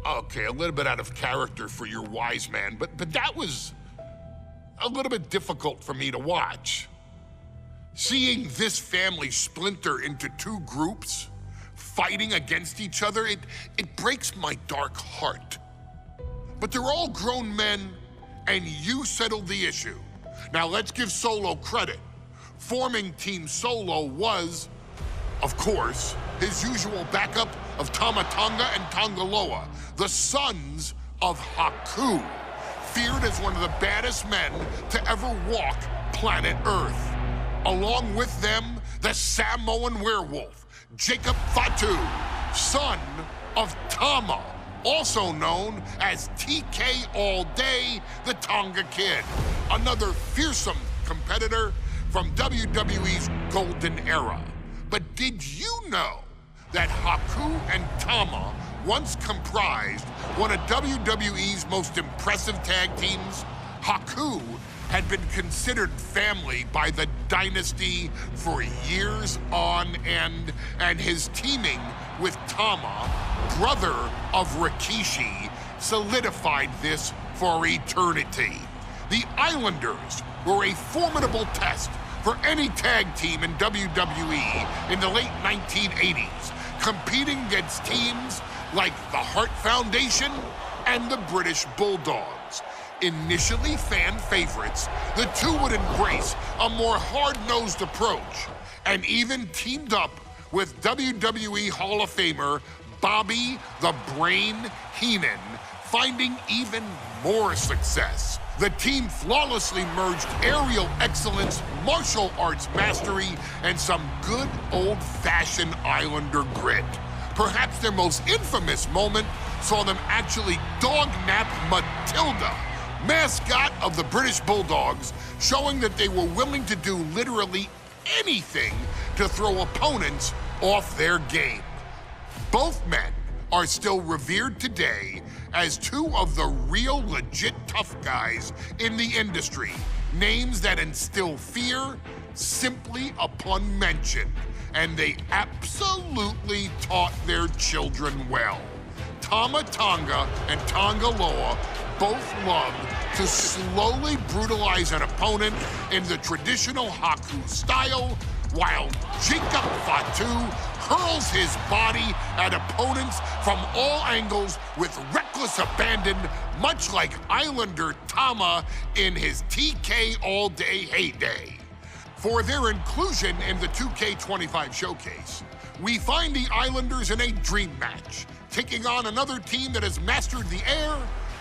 Okay, a little bit out of character for your wise man, but that was a little bit difficult for me to watch. Seeing this family splinter into two groups, fighting against each other, it breaks my dark heart. But they're all grown men, and you settled the issue. Now let's give Solo credit. Forming Team Solo was, of course, his usual backup of Tama Tonga and Tongaloa, the sons of Haku, feared as one of the baddest men to ever walk planet Earth. Along with them, the Samoan werewolf, Jacob Fatu, son of Tama, also known as TK All Day, the Tonga Kid, another fearsome competitor from WWE's golden era. But did you know that Haku and Tama once comprised one of WWE's most impressive tag teams? Haku had been considered family by the Dynasty for years on end, and his teaming with Tama, brother of Rikishi, solidified this for eternity. The Islanders were a formidable test for any tag team in WWE in the late 1980s, competing against teams like the Hart Foundation and the British Bulldogs. Initially fan favorites, the two would embrace a more hard-nosed approach and even teamed up with WWE Hall of Famer Bobby the Brain Heenan, finding even more success. The team flawlessly merged aerial excellence, martial arts mastery, and some good old-fashioned Islander grit. Perhaps their most infamous moment saw them actually dog-nap Matilda, mascot of the British Bulldogs, showing that they were willing to do literally anything to throw opponents off their game. Both men are still revered today as two of the real legit tough guys in the industry, names that instill fear simply upon mention, and they absolutely taught their children well. Tama Tonga and Tongaloa both loved to slowly brutalize an opponent in the traditional Haku style, while Jacob Fatu hurls his body at opponents from all angles with reckless abandon, much like Islander Tama in his TK All Day heyday. For their inclusion in the 2K25 showcase, we find the Islanders in a dream match, taking on another team that has mastered the air,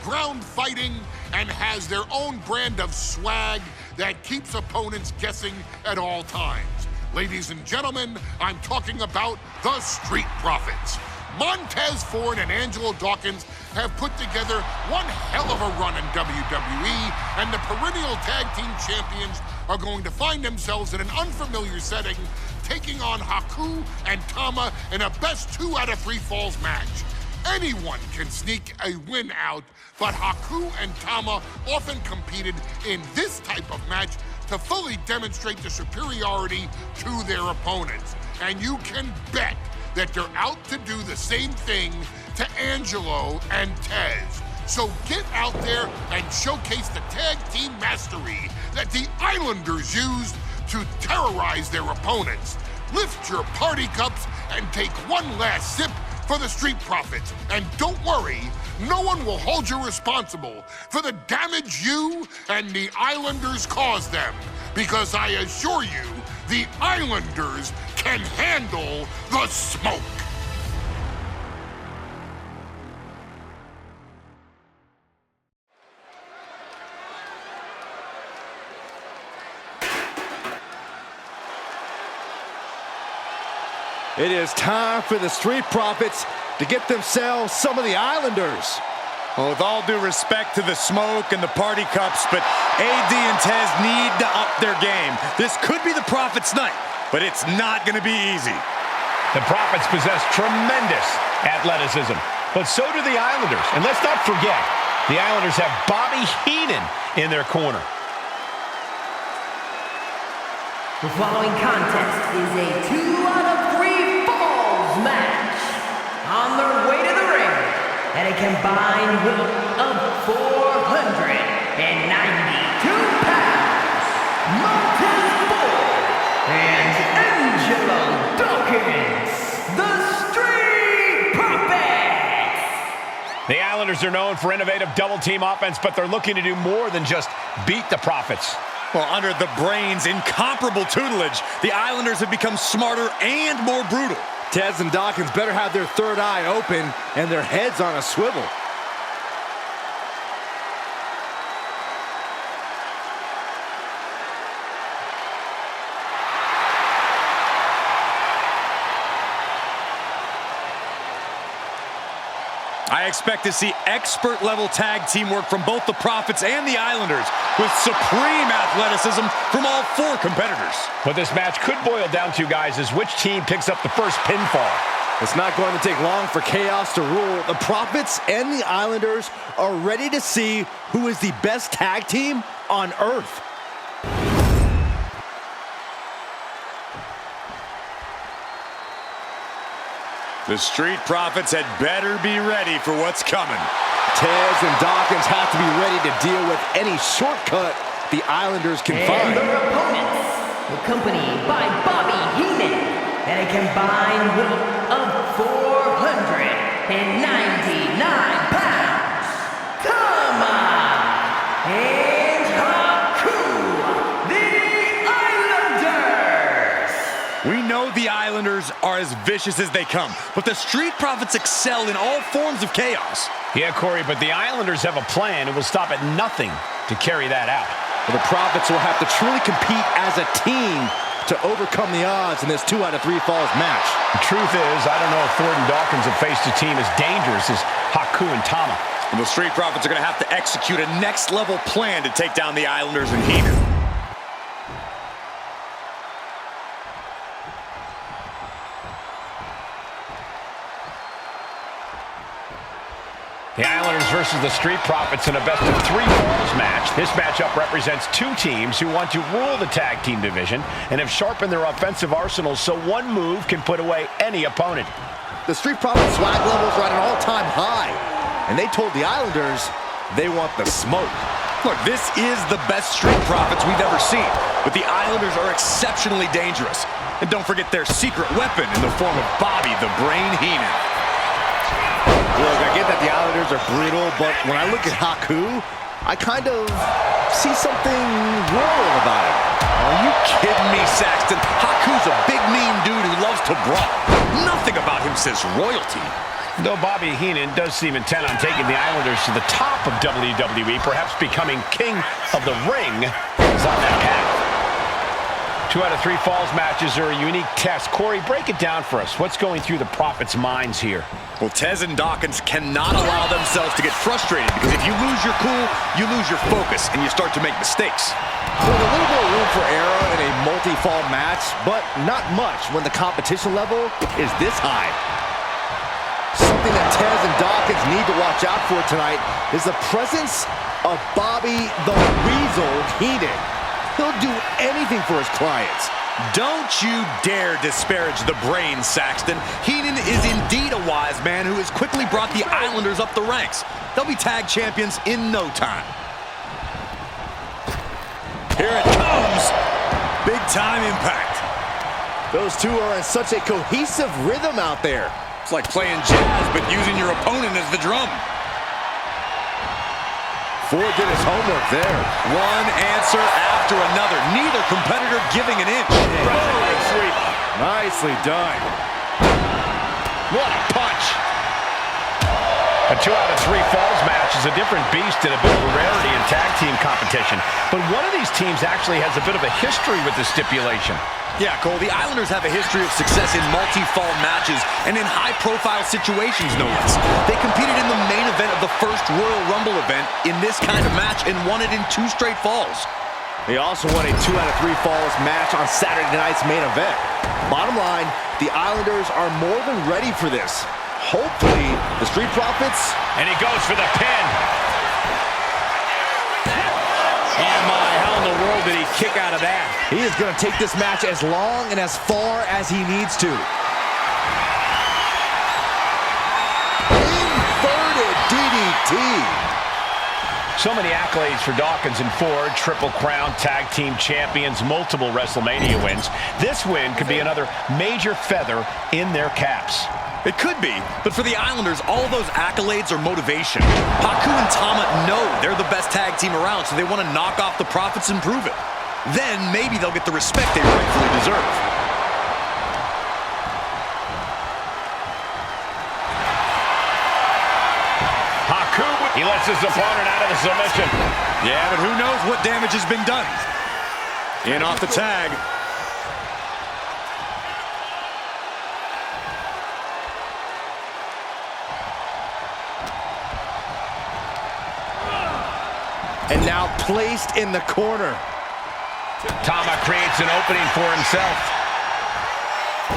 ground fighting, and has their own brand of swag that keeps opponents guessing at all times. Ladies and gentlemen, I'm talking about the Street Profits. Montez Ford and Angelo Dawkins have put together one hell of a run in WWE, and the perennial tag team champions are going to find themselves in an unfamiliar setting, taking on Haku and Tama in a best 2 out of 3 falls match. Anyone can sneak a win out, but Haku and Tama often competed in this type of match to fully demonstrate the superiority to their opponents. And you can bet that they're out to do the same thing to Angelo and Tez. So get out there and showcase the tag team mastery that the Islanders used to terrorize their opponents. Lift your party cups and take one last sip for the Street Profits. And don't worry, no one will hold you responsible for the damage you and the Islanders caused them, because I assure you, the Islanders can handle the smoke. It is time for the Street Profits to get themselves some of the Islanders. Well, with all due respect to the smoke and the party cups, but AD and Tez need to up their game. This could be the Profits' night, but it's not going to be easy. The Profits possess tremendous athleticism, but so do the Islanders. And let's not forget, the Islanders have Bobby Heenan in their corner. The following contest is a 2 out of 3 falls match. On their way to the ring, at a combined weight of 492 pounds, Montez Ford and Angelo Dawkins, the Street Profits! The Islanders are known for innovative double-team offense, but they're looking to do more than just beat the Profits. Well, under the Brains' incomparable tutelage, the Islanders have become smarter and more brutal. Tez and Dawkins better have their third eye open and their heads on a swivel. I expect to see expert-level tag teamwork from both the Profits and the Islanders, with supreme athleticism from all four competitors. What this match could boil down to, guys, is which team picks up the first pinfall. It's not going to take long for chaos to rule. The Profits and the Islanders are ready to see who is the best tag team on Earth. The Street Profits had better be ready for what's coming. Tez and Dawkins have to be ready to deal with any shortcut the Islanders can find. And their opponents, accompanied by Bobby Heenan, at a combined weight of 499 pounds, Tama and Haku, the Islanders! We know the Islanders are as vicious as they come, but the Street Profits excel in all forms of chaos. Yeah, Corey, but the Islanders have a plan and will stop at nothing to carry that out. Well, the Profits will have to truly compete as a team to overcome the odds in this 2 out of 3 falls match. The truth is, I don't know if Ford and Dawkins have faced a team as dangerous as Haku and Tama. And the Street Profits are going to have to execute a next-level plan to take down the Islanders and Heenan. The Islanders versus the Street Profits in a best-of-3 falls match. This matchup represents two teams who want to rule the tag team division and have sharpened their offensive arsenals so one move can put away any opponent. The Street Profits swag levels are at an all-time high, and they told the Islanders they want the smoke. Look, this is the best Street Profits we've ever seen, but the Islanders are exceptionally dangerous. And don't forget their secret weapon in the form of Bobby the Brain Heenan. Look, I get that the Islanders are brutal, but when I look at Haku, I kind of see something royal about him. Are you kidding me, Saxton? Haku's a big, mean dude who loves to brawl. Nothing about him says royalty. Though Bobby Heenan does seem intent on taking the Islanders to the top of WWE, perhaps becoming king of the ring, is on that path. 2 out of 3 falls matches are a unique test. Corey, break it down for us. What's going through the Profits' minds here? Well, Tez and Dawkins cannot allow themselves to get frustrated, because if you lose your cool, you lose your focus, and you start to make mistakes. There's a little more room for error in a multi-fall match, but not much when the competition level is this high. Something that Tez and Dawkins need to watch out for tonight is the presence of Bobby the Weasel Heenan. He'll do anything for his clients. Don't you dare disparage the Brain, Saxton. Heenan is indeed a wise man who has quickly brought the Islanders up the ranks. They'll be tag champions in no time. Here it comes. Big time impact. Those two are in such a cohesive rhythm out there. It's like playing jazz, but using your opponent as the drum. Ford did his homework there. One answer after another. Neither competitor giving an inch. Brilliant sweep. Nicely done. What a punch. A 2 out of 3 falls match is a different beast and a bit of a rarity in tag team competition. But one of these teams actually has a bit of a history with the stipulation. Yeah, Cole, the Islanders have a history of success in multi-fall matches and in high-profile situations, no less. They competed in the main event of the first Royal Rumble event in this kind of match and won it in 2 straight falls. They also won a 2 out of 3 falls match on Saturday night's main event. Bottom line, the Islanders are more than ready for this. Hopefully, the Street Profits... And he goes for the pin. Oh my, how in the world did he kick out of that? He is going to take this match as long and as far as he needs to. Inverted So many accolades for Dawkins and Ford. Triple Crown Tag Team Champions, multiple WrestleMania wins. This win could be another major feather in their caps. It could be, but for the Islanders, all of those accolades are motivation. Haku and Tama know they're the best tag team around, so they want to knock off the Profits and prove it. Then maybe they'll get the respect they rightfully deserve. Haku, he lets his opponent out of the submission. Yeah, but who knows what damage has been done. In off the tag. And now placed in the corner. Tama creates an opening for himself.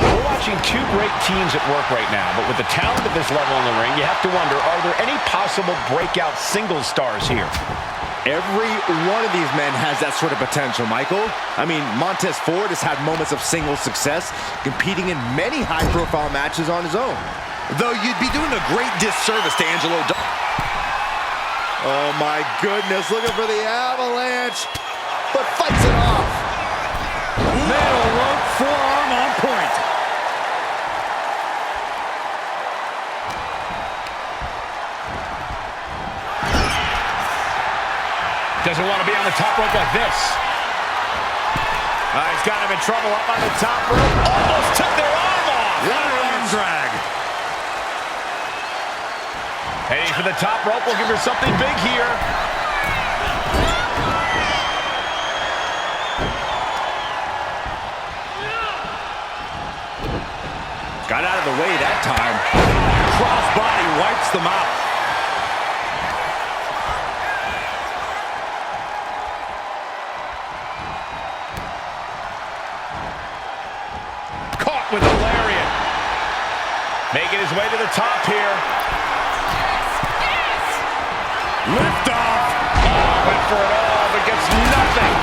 We're watching two great teams at work right now, but with the talent of this level in the ring, you have to wonder, are there any possible breakout single stars here? Every one of these men has that sort of potential, Michael. I mean, Montez Ford has had moments of single success, competing in many high-profile matches on his own. Though you'd be doing a great disservice to Angelo. Oh my goodness, looking for the avalanche, but fights it off. Metal rope forearm on point. Doesn't want to be on the top rope like this. He's got him in trouble up on the top rope. Almost took their arm off. What an arm drag. Heading for the top rope, looking for something big here. Got out of the way that time. Crossbody wipes them out. Caught with a lariat. Making his way to the top here. Lift off. Oh, went for it all, but gets nothing.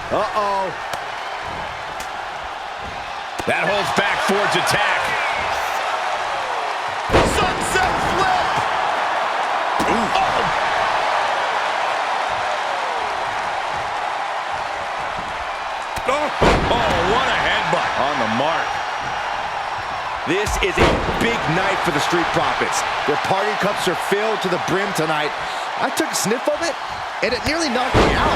Uh-oh. That holds back Ford's attack. Sunset flip. Ooh. Oh, what a headbutt. On the mark. This is a big night for the Street Profits. Their party cups are filled to the brim tonight. I took a sniff of it, and it nearly knocked me out.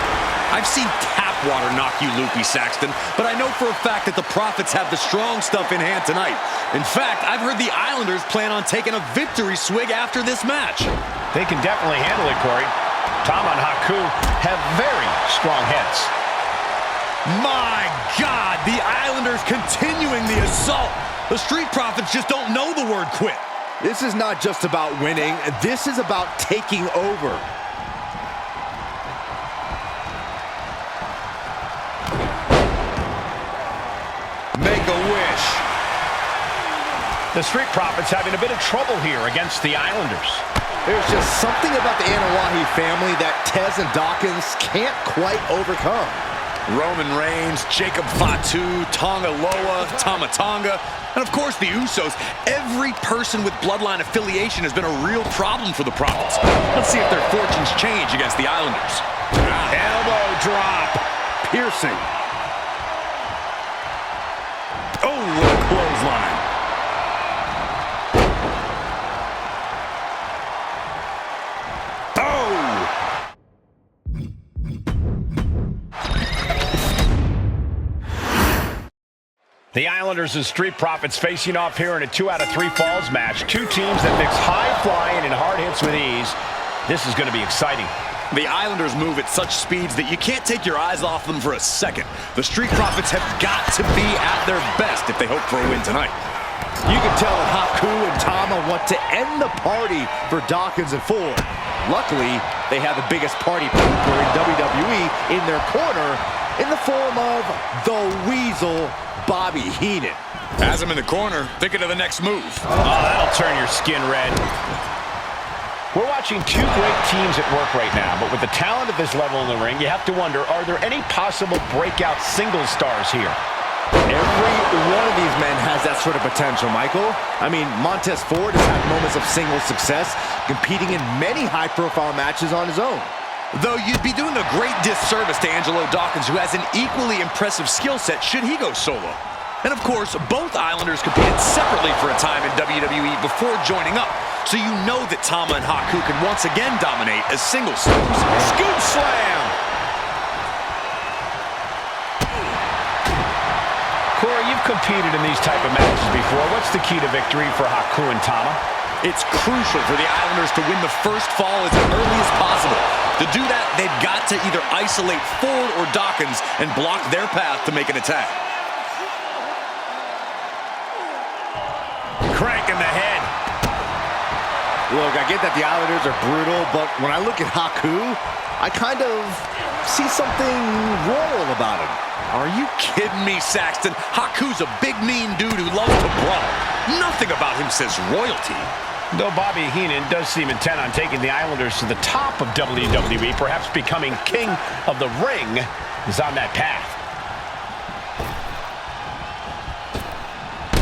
I've seen tap water knock you loopy, Saxton, but I know for a fact that the Profits have the strong stuff in hand tonight. In fact, I've heard the Islanders plan on taking a victory swig after this match. They can definitely handle it, Corey. Tama and Haku have very strong heads. My God, the Islanders continuing the assault. The Street Profits just don't know the word quit. This is not just about winning. This is about taking over. Make a wish. The Street Profits having a bit of trouble here against the Islanders. There's just something about the Anawahi family that Tez and Dawkins can't quite overcome. Roman Reigns, Jacob Fatu, Tonga Loa, Tama Tonga, and of course the Usos. Every person with bloodline affiliation has been a real problem for the Profits. Let's see if their fortunes change against the Islanders. Elbow drop. Piercing. Oh, what a clothesline. The Islanders and Street Profits facing off here in a 2 out of 3 falls match. Two teams that mix high flying and hard hits with ease. This is going to be exciting. The Islanders move at such speeds that you can't take your eyes off them for a second. The Street Profits have got to be at their best if they hope for a win tonight. You can tell that Haku and Tama want to end the party for Dawkins and Ford. Luckily, they have the biggest party pooper in WWE in their corner in the form of the Weasel, Bobby Heenan. Has him in the corner, thinking of the next move. Oh, that'll turn your skin red. We're watching two great teams at work right now, but with the talent at this level in the ring, you have to wonder, are there any possible breakout single stars here? Every one of these men has that sort of potential, Michael. I mean, Montez Ford has had moments of single success, competing in many high-profile matches on his own. Though you'd be doing a great disservice to Angelo Dawkins, who has an equally impressive skill set should he go solo. And of course, both Islanders competed separately for a time in WWE before joining up. So you know that Tama and Haku can once again dominate as single stars. Scoop slam! Corey, you've competed in these type of matches before. What's the key to victory for Haku and Tama? It's crucial for the Islanders to win the first fall as early as possible. To do that, they've got to either isolate Ford or Dawkins and block their path to make an attack. Crank in the head. Look, I get that the Islanders are brutal, but when I look at Haku, I kind of see something royal about him. Are you kidding me, Saxton? Haku's a big, mean dude who loves to brawl. Nothing about him says royalty. Though Bobby Heenan does seem intent on taking the Islanders to the top of WWE, perhaps becoming king of the ring, is on that path.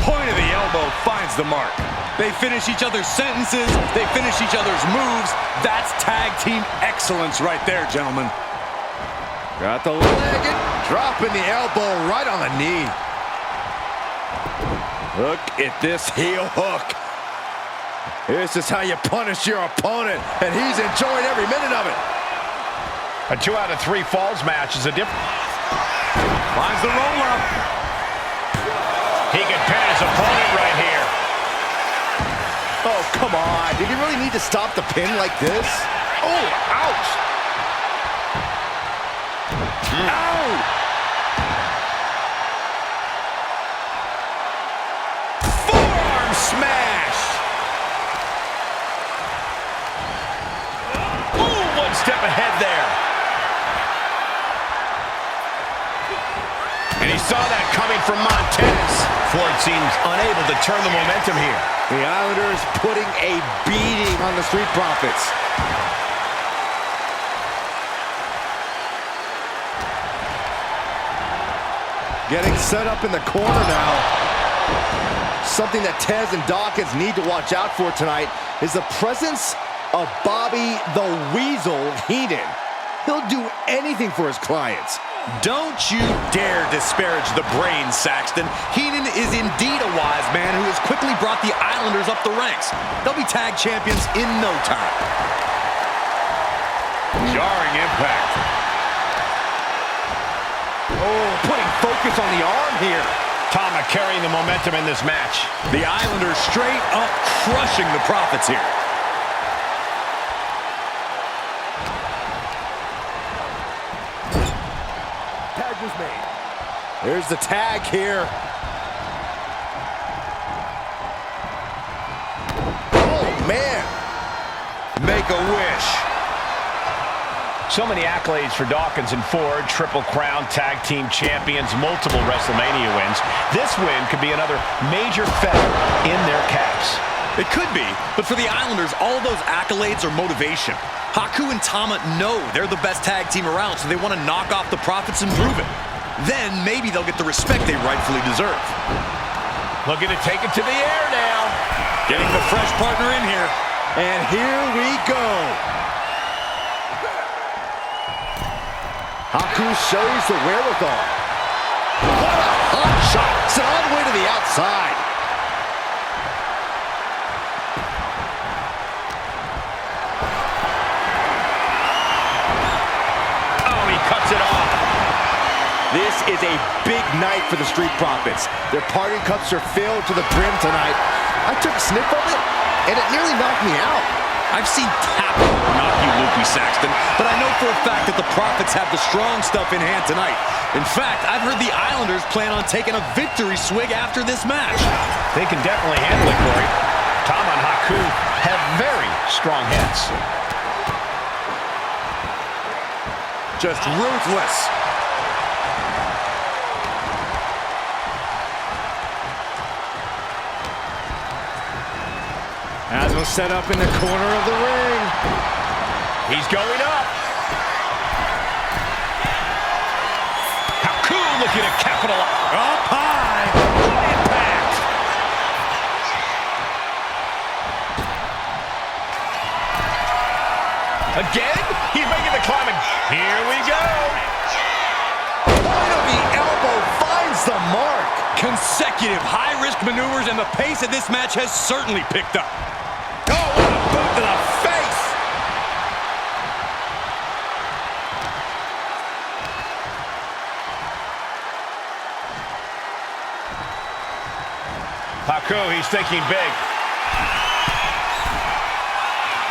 Point of the elbow finds the mark. They finish each other's sentences. They finish each other's moves. That's tag team excellence right there, gentlemen. Got the leg and dropping the elbow right on the knee. Look at this heel hook. This is how you punish your opponent, and he's enjoying every minute of it. A 2 out of 3 falls match is a different. Finds the roll-up. He can pin his opponent right here. Oh, come on. Did he really need to stop the pin like this? Oh, ouch! Ow! Forearm smash. Ooh, one step ahead there. And he saw that coming from Montez. Ford seems unable to turn the momentum here. The Islanders putting a beating on the Street Profits. Getting set up in the corner now. Something that Tez and Dawkins need to watch out for tonight is the presence of Bobby the Weasel Heenan. He'll do anything for his clients. Don't you dare disparage the brain, Saxton. Heenan is indeed a wise man who has quickly brought the Islanders up the ranks. They'll be tag champions in no time. Jarring impact. Oh, putting focus on the arm here. Tama carrying the momentum in this match. The Islanders straight up crushing the Profits here. Tag was made. There's the tag here. Oh, man. Make a wish. So many accolades for Dawkins and Ford. Triple Crown Tag Team Champions, multiple WrestleMania wins. This win could be another major feather in their caps. It could be, but for the Islanders, all those accolades are motivation. Haku and Tama know they're the best tag team around, so they want to knock off the Profits and prove it. Then maybe they'll get the respect they rightfully deserve. Looking to take it to the air now. Getting the fresh partner in here. And here we go. Haku shows the wherewithal. What a hot shot. It's all the way to the outside. Oh, he cuts it off. This is a big night for the Street Profits. Their parting cups are filled to the brim tonight. I took a sniff of it, and it nearly knocked me out. I've seen Tapper knock you loopy, Saxton, but I know for a fact that the Profits have the strong stuff in hand tonight. In fact, I've heard the Islanders plan on taking a victory swig after this match. They can definitely handle it, Corey. Tama and Haku have very strong heads. Just ruthless. As was set up in the corner of the ring. He's going up. Haku looking to capitalize. Up high. What impact! Again? He's making the climb. Here we go. Point of the elbow finds the mark. Consecutive high-risk maneuvers, and the pace of this match has certainly picked up. Oh, what a boot to the face! Haku, he's thinking big.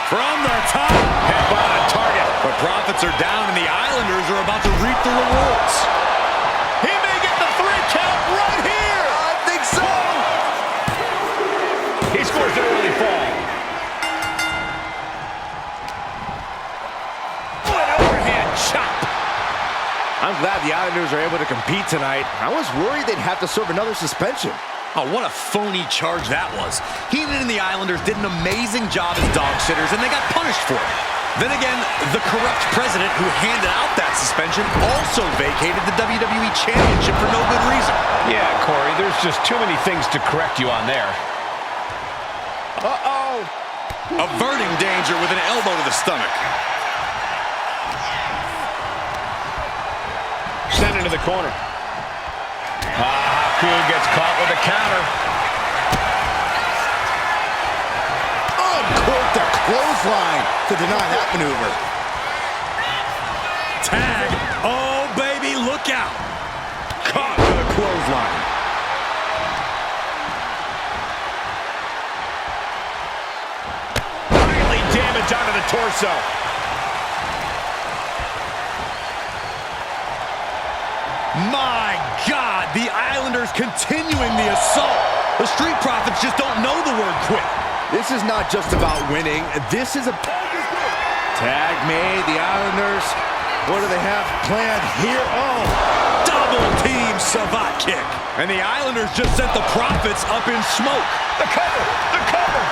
From the top. Headbutt on target. The profits are down, and the Islanders are about to reap the rewards. He may get the 3 count right here. I think so. He scores an early fall. Oh, an overhand chop. I'm glad the Islanders are able to compete tonight. I was worried they'd have to serve another suspension. Oh, what a phony charge that was. Heenan and the Islanders did an amazing job as dog sitters, and they got punished for it. Then again, the corrupt president who handed out that suspension also vacated the WWE Championship for no good reason. Yeah, Corey, there's just too many things to correct you on there. Uh-oh. Averting danger with an elbow to the stomach. Sent into the corner. Haku gets caught with a counter. Uncorked the clothesline to deny that maneuver. Tag. Oh, baby, look out. Caught with a clothesline. Highly damage onto the torso. My God, the Islanders continuing the assault. The Street Profits just don't know the word quit. This is not just about winning. This is a tag made. The Islanders, what do they have planned here? Oh, Double team savate kick. And the Islanders just sent the Profits up in smoke. The cover! The cover!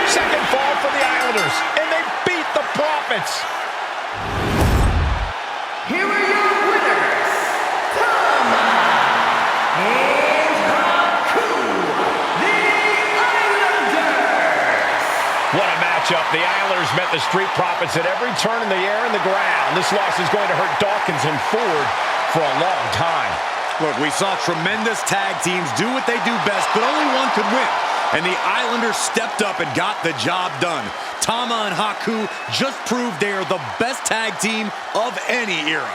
Second fall for the Islanders, and they beat the Profits. Here are your winners, Tama and Haku, the Islanders. What a matchup. The Islanders met the Street Profits at every turn in the air and the ground. This loss is going to hurt Dawkins and Ford for a long time. Look, we saw tremendous tag teams do what they do best, but only one could win. And the Islanders stepped up and got the job done. Tama and Haku just proved they are the best tag team of any era.